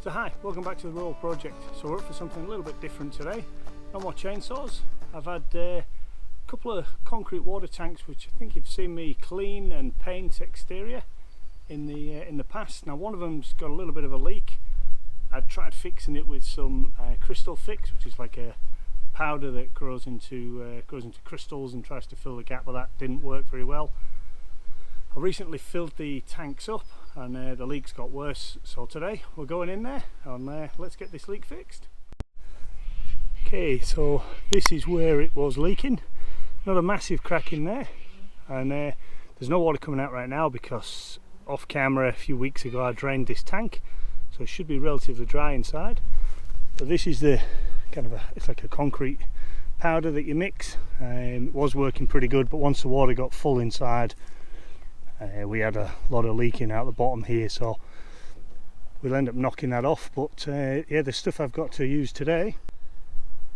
So hi, welcome back to the Rural Project. So we're up for something a little bit different today. No more chainsaws. I've had a couple of concrete water tanks which I think you've seen me clean and paint exterior in the past. Now one of them's got a little bit of a leak. I've tried fixing it with some crystal fix, which is like a powder that grows into crystals and tries to fill the gap, but that didn't work very well. I recently filled the tanks up and the leaks got worse, so today we're going in there and let's get this leak fixed. Okay, so this is where it was leaking. Not a massive crack in there, and there's no water coming out right now because off camera a few weeks ago I drained this tank, so it should be relatively dry inside. But this is the kind of it's like a concrete powder that you mix. It was working pretty good, but once the water got full inside, we had a lot of leaking out the bottom here, so we'll end up knocking that off. But yeah, the stuff I've got to use today,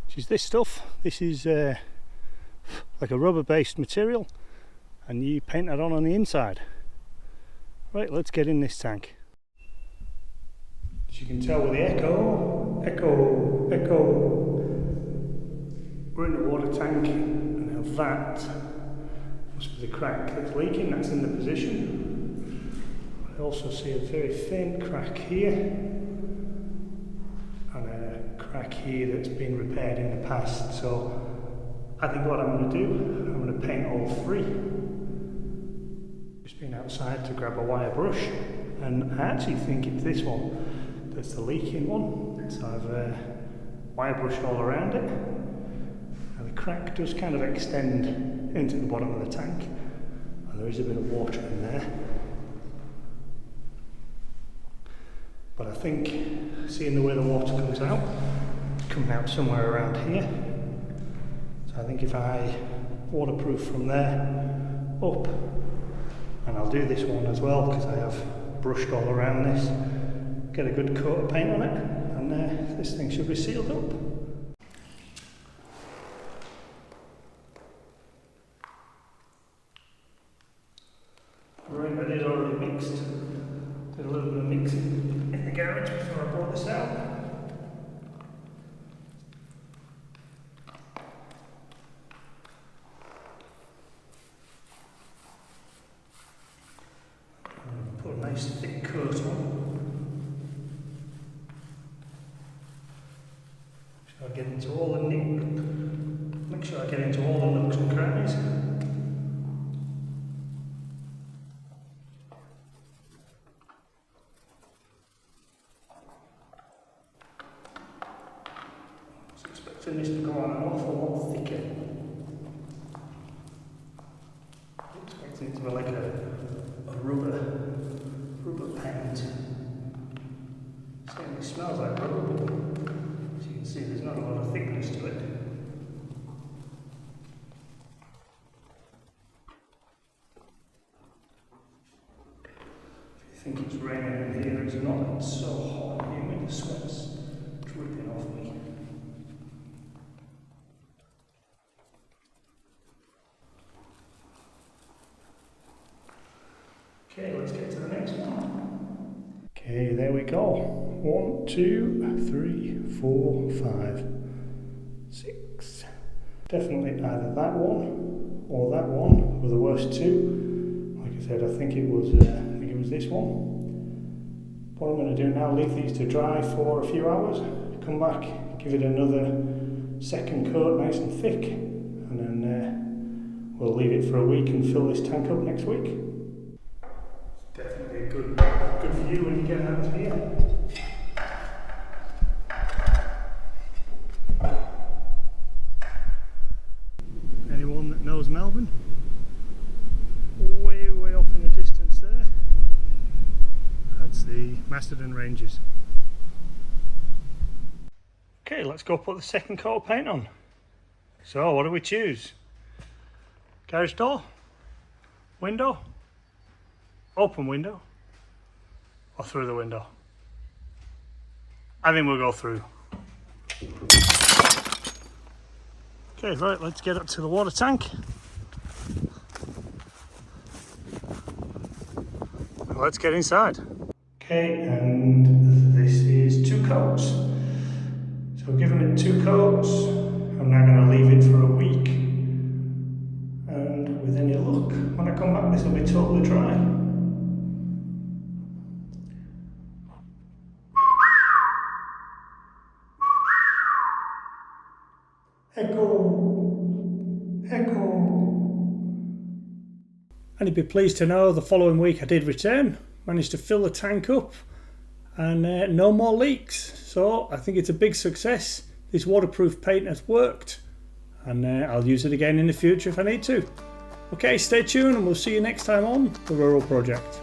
which is this stuff. This is like a rubber based material, and you paint that on the inside. Right, let's get in this tank. As you can tell with the echo, we're in the water tank, and now that must be the crack that's leaking, that's in the position. I also see a very faint crack here and a crack here that's been repaired in the past. So I think what I'm going to do, I'm going to paint all three. Just been outside to grab a wire brush, and I actually think it's this one that's the leaking one. So I've wire brushed all around it. And the crack does kind of extend into the bottom of the tank, and there is a bit of water in there. But I think, seeing the way the water comes out, it's coming out somewhere around here. So I think if I waterproof from there up, and I'll do this one as well because I have brushed all around this, get a good coat of paint on it, and this thing should be sealed up. Right, I did already mixed. Did a little bit of mixing in the garage before I brought this out. Put a nice thick coat on. Make sure I get into all the make sure I get into all the nooks and crannies. Expecting this to go on an awful lot thicker. Expecting it to be like a rubber paint. Certainly smells like rubber, but as you can see, there's not a lot of thickness to it. If you think it's raining in here, it's not. It's so hot and humid, the sweat's dripping off me. Okay, let's get to the next one. Okay, there we go. 1, 2, 3, 4, 5, 6. Definitely either that one or that one were the worst two. Like I said, I think it was this one. What I'm going to do now, leave these to dry for a few hours, come back, give it another second coat nice and thick, and then we'll leave it for a week and fill this tank up next week. Definitely a good view when you get out of here. Anyone that knows Melbourne? Way off in the distance there. That's the Macedon Ranges. Okay, let's go put the second coat of paint on. So what do we choose? Garage door? Window? Open window? Or through the window? I think we'll go through. Okay, right, let's get up to the water tank. Let's get inside. Okay, and this is coats. So giving it 2 coats, I'm now going to leave it for a week, and with any luck, when I come back this will be totally dry. Echo! Echo! And you'd be pleased to know the following week I did return, managed to fill the tank up, and no more leaks. So I think it's a big success. This waterproof paint has worked, and I'll use it again in the future if I need to. Okay, stay tuned and we'll see you next time on The Rural Project.